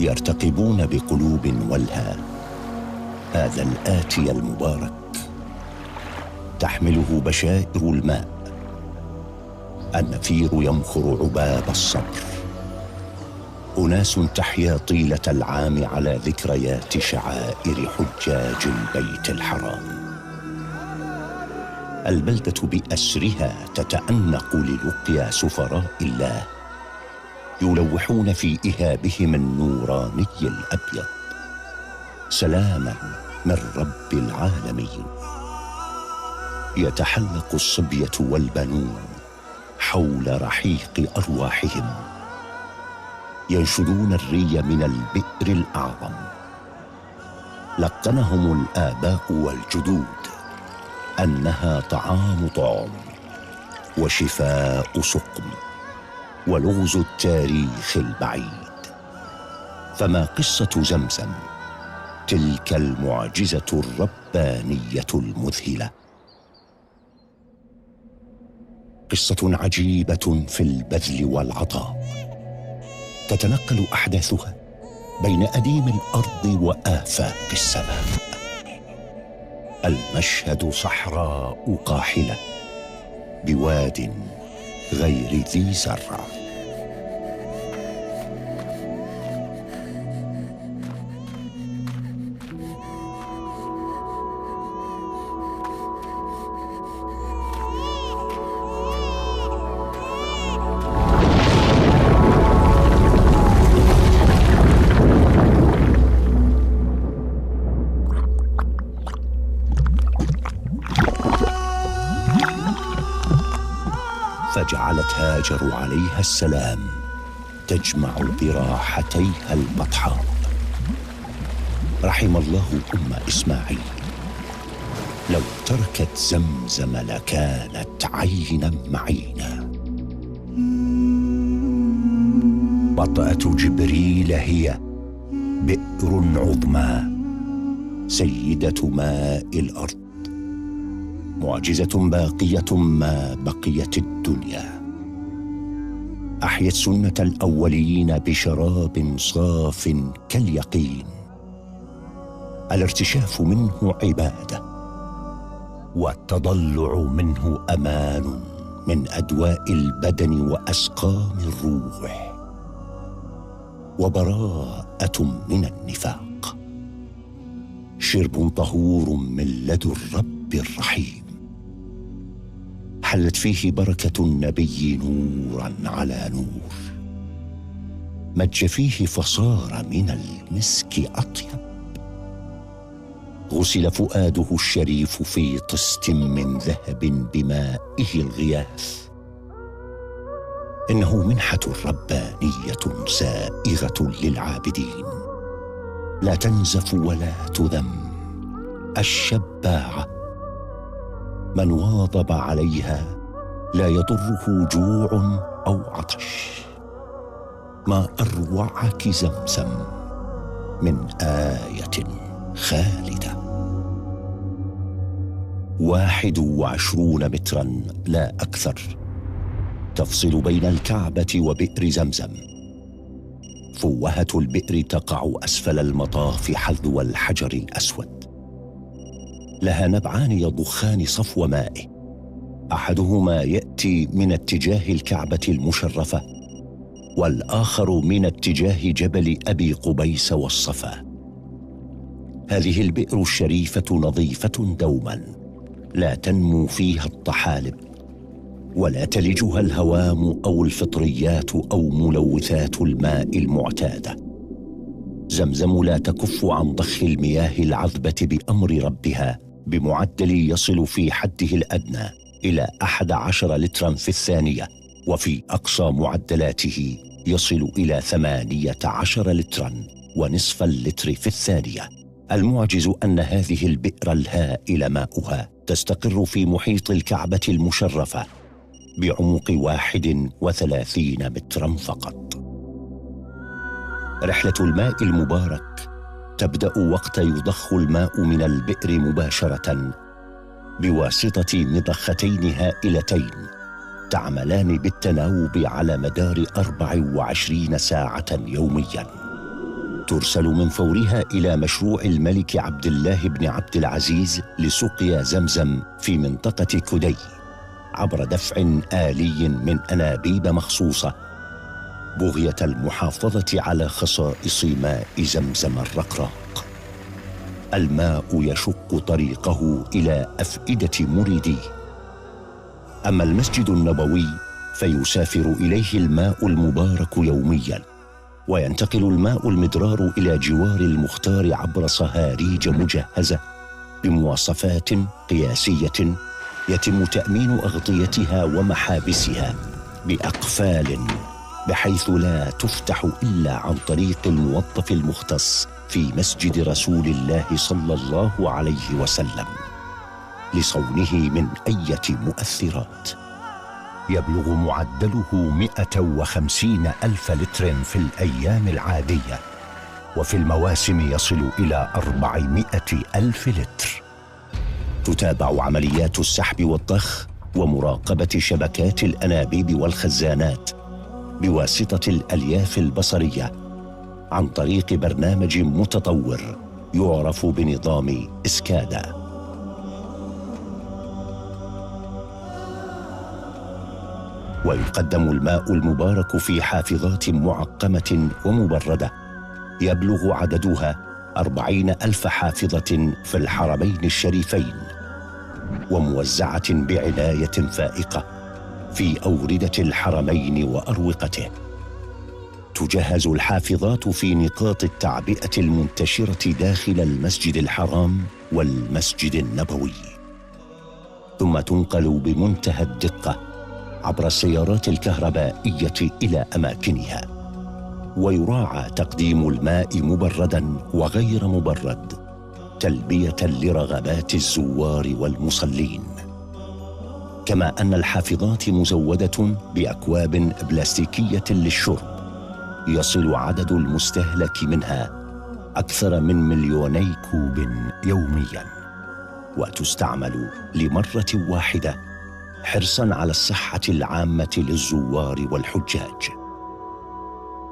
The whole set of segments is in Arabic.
يرتقبون بقلوب ولها هذا الآتي المبارك، تحمله بشائر الماء. النفير يمخر عباب الصبر. أناس تحيا طيلة العام على ذكريات شعائر حجاج البيت الحرام. البلدة بأسرها تتأنق للقيا سفراء الله يلوحون في إهابهم النوراني الأبيض سلاما من رب العالمين. يتحلق الصبية والبنون حول رحيق أرواحهم، ينشدون الري من البئر الأعظم. لقنهم الآباء والجدود أنها طعام طعم وشفاء سقم ولغز التاريخ البعيد. فما قصة زمزم تلك المعجزة الربانية المذهلة؟ قصة عجيبة في البذل والعطاء، تتنقل أحداثها بين أديم الأرض وآفاق السماء. المشهد صحراء قاحلة بواد غير ذي زرع. فجعلت هاجر عليها السلام تجمع براحتيها البطحاء. رحم الله أم إسماعيل، لو تركت زمزم لكانت عينا معينا. بطأة جبريل هي بئر عظمى سيدة ماء الأرض، معجزة باقية ما بقيت الدنيا. أحيت سنة الأولين بشراب صاف كاليقين. الارتشاف منه عبادة، والتضلع منه أمان من أدواء البدن وأسقام الروح، وبراءة من النفاق. شرب طهور من لدى الرب الرحيم، حلت فيه بركة النبي نورا على نور. مج فيه فصار من المسك أطيب. غسل فؤاده الشريف في طست من ذهب بمائه الغياث. إنه منحة ربانية سائغة للعابدين، لا تنزف ولا تذم. الشباعة من واظب عليها لا يضره جوع أو عطش. ما أروعك زمزم من آية خالدة. 21 مترا لا أكثر تفصل بين الكعبة وبئر زمزم. فوهة البئر تقع أسفل المطاف حذو الحجر الأسود. لها نبعان يضخان صفو مائه، أحدهما يأتي من اتجاه الكعبة المشرفة، والآخر من اتجاه جبل أبي قبيس والصفا. هذه البئر الشريفة نظيفة دوما، لا تنمو فيها الطحالب، ولا تلجها الهوام أو الفطريات أو ملوثات الماء المعتادة. زمزم لا تكف عن ضخ المياه العذبة بأمر ربها بمعدل يصل في حده الأدنى إلى 11 لترا في الثانية، وفي أقصى معدلاته يصل إلى 18 لترا ونصف اللتر في الثانية. المعجز أن هذه البئر الهائل ماؤها تستقر في محيط الكعبة المشرفة بعمق 31 مترا فقط. رحلة الماء المبارك تبدأ وقت يضخ الماء من البئر مباشرة بواسطة مضختين هائلتين تعملان بالتناوب على مدار 24 ساعة يوميا. ترسل من فورها إلى مشروع الملك عبد الله بن عبد العزيز لسقيا زمزم في منطقة كدي عبر دفع آلي من أنابيب مخصوصة، بغية المحافظة على خصائص ماء زمزم الرقراق. الماء يشق طريقه إلى أفئدة مريديه. أما المسجد النبوي فيسافر إليه الماء المبارك يومياً، وينتقل الماء المدرار إلى جوار المختار عبر صهاريج مجهزة بمواصفات قياسية يتم تأمين أغطيتها ومحابسها بأقفال، بحيث لا تفتح إلا عن طريق الموظف المختص في مسجد رسول الله صلى الله عليه وسلم لصونه من أية مؤثرات. يبلغ معدله 150 ألف لتر في الأيام العادية، وفي المواسم يصل إلى 400 ألف لتر. تتابع عمليات السحب والضخ ومراقبة شبكات الأنابيب والخزانات بواسطة الألياف البصرية عن طريق برنامج متطور يعرف بنظام إسكادا. ويقدم الماء المبارك في حافظات معقمة ومبردة يبلغ عددها 40 ألف حافظة في الحرمين الشريفين، وموزعة بعناية فائقة في أوردة الحرمين وأروقته. تجهز الحافظات في نقاط التعبئة المنتشرة داخل المسجد الحرام والمسجد النبوي، ثم تنقل بمنتهى الدقة عبر السيارات الكهربائية إلى أماكنها، ويراعى تقديم الماء مبردا وغير مبرد تلبية لرغبات الزوار والمصلين. كما أن الحافظات مزودة بأكواب بلاستيكية للشرب يصل عدد المستهلك منها أكثر من 2,000,000 كوب يومياً، وتستعمل لمرة واحدة حرصاً على الصحة العامة للزوار والحجاج.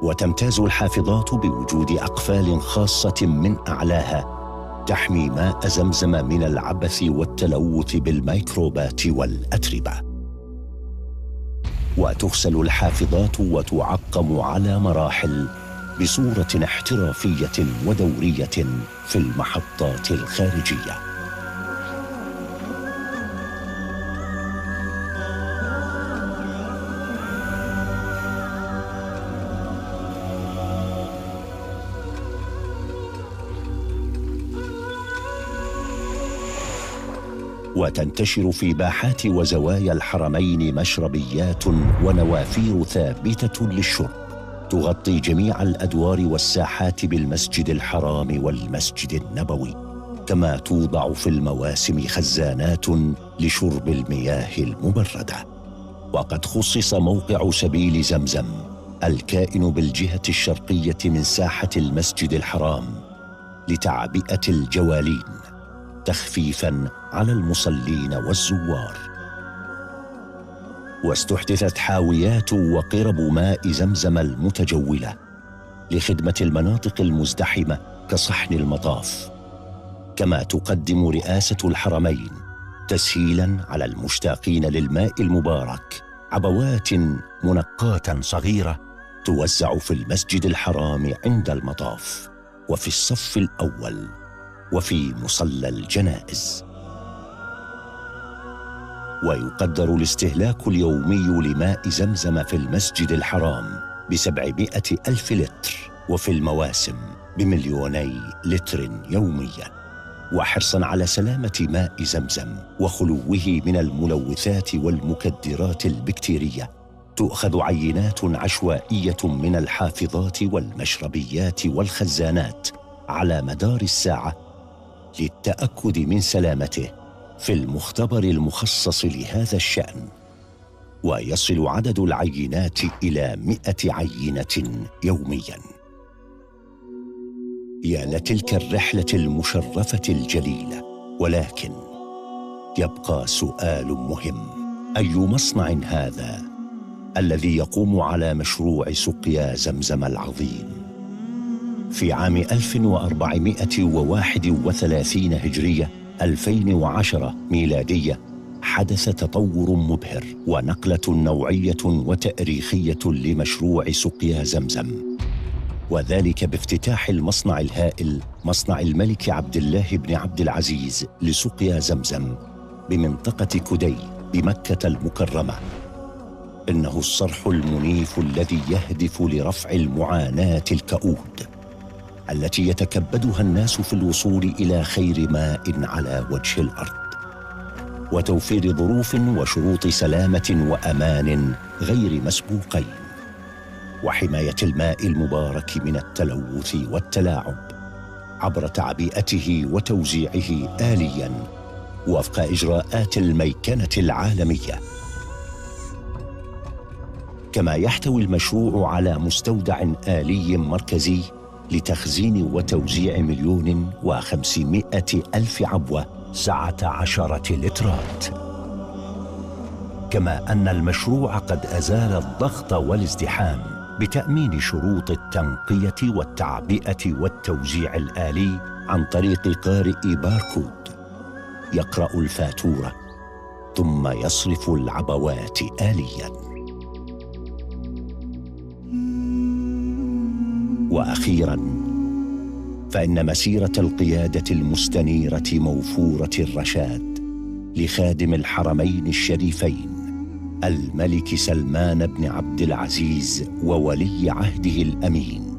وتمتاز الحافظات بوجود أقفال خاصة من أعلاها تحمي ماء زمزم من العبث والتلوث بالميكروبات والأتربة. وتغسل الحافظات وتعقم على مراحل بصورة احترافية ودورية في المحطات الخارجية. وتنتشر في باحات وزوايا الحرمين مشربيات ونوافير ثابتة للشرب تغطي جميع الأدوار والساحات بالمسجد الحرام والمسجد النبوي. كما توضع في المواسم خزانات لشرب المياه المبردة. وقد خصص موقع سبيل زمزم الكائن بالجهة الشرقية من ساحة المسجد الحرام لتعبئة الجوالين تخفيفاً على المصلين والزوار. واستحدثت حاويات وقرب ماء زمزم المتجولة لخدمة المناطق المزدحمة كصحن المطاف. كما تقدم رئاسة الحرمين تسهيلاً على المشتاقين للماء المبارك عبوات منقاة صغيرة توزع في المسجد الحرام عند المطاف، وفي الصف الأول، وفي مصلى الجنائز. ويقدر الاستهلاك اليومي لماء زمزم في المسجد الحرام ب700 ألف لتر، وفي المواسم ب2,000,000 لتر يومياً. وحرصاً على سلامة ماء زمزم وخلوه من الملوثات والمكدرات البكتيرية، تؤخذ عينات عشوائية من الحافظات والمشربيات والخزانات على مدار الساعة للتأكد من سلامته في المختبر المخصص لهذا الشأن. ويصل عدد العينات إلى 100 عينة يومياً. يا لتلك الرحلة المشرفة الجليلة، ولكن يبقى سؤال مهم: أي مصنع هذا الذي يقوم على مشروع سقيا زمزم العظيم؟ في عام 1431 هجرية 2010 ميلادية حدث تطور مبهر ونقلة نوعية وتاريخية لمشروع سقيا زمزم، وذلك بافتتاح المصنع الهائل مصنع الملك عبد الله بن عبد العزيز لسقيا زمزم بمنطقة كدي بمكة المكرمة. إنه الصرح المنيف الذي يهدف لرفع المعاناة الكؤود التي يتكبدها الناس في الوصول إلى خير ماء على وجه الأرض، وتوفير ظروف وشروط سلامة وأمان غير مسبوقين، وحماية الماء المبارك من التلوث والتلاعب عبر تعبئته وتوزيعه آلياً وفق إجراءات الميكنة العالمية. كما يحتوي المشروع على مستودع آلي مركزي لتخزين وتوزيع 1,500,000 عبوة سعة 10 لترات. كما أن المشروع قد أزال الضغط والازدحام بتأمين شروط التنقية والتعبئة والتوزيع الآلي عن طريق قارئ باركود يقرأ الفاتورة ثم يصرف العبوات آلياً. وأخيراً، فإن مسيرة القيادة المستنيرة موفورة الرشاد لخادم الحرمين الشريفين الملك سلمان بن عبد العزيز وولي عهده الأمين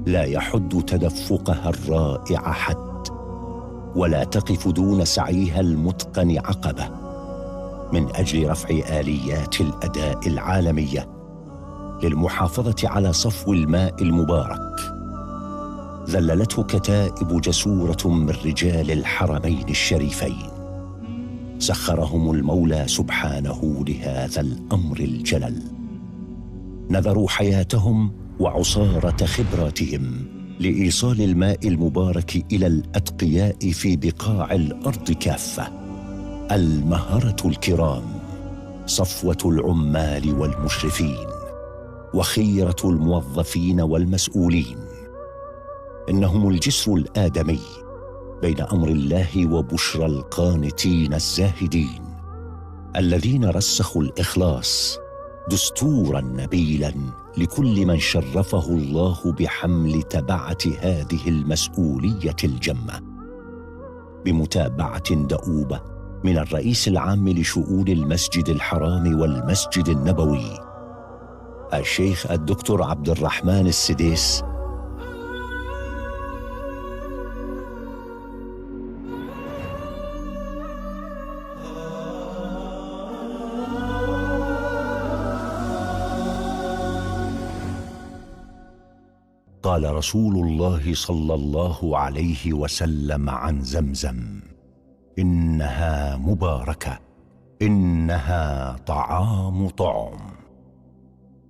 لا يحد تدفقها الرائع حد، ولا تقف دون سعيها المتقن عقبة من أجل رفع آليات الأداء العالمية للمحافظة على صفو الماء المبارك. ذللته كتائب جسورة من رجال الحرمين الشريفين سخرهم المولى سبحانه لهذا الأمر الجلل، نذروا حياتهم وعصارة خبراتهم لإيصال الماء المبارك إلى الأتقياء في بقاع الأرض كافة. المهرة الكرام، صفوة العمال والمشرفين، وخيرة الموظفين والمسؤولين، إنهم الجسر الآدمي بين أمر الله وبشرى القانتين الزاهدين الذين رسخوا الإخلاص دستوراً نبيلاً لكل من شرفه الله بحمل تبعة هذه المسؤولية الجمة، بمتابعة دؤوبة من الرئيس العام لشؤون المسجد الحرام والمسجد النبوي الشيخ الدكتور عبد الرحمن السديس. قال رسول الله صلى الله عليه وسلم عن زمزم: إنها مباركة، إنها طعام طعم.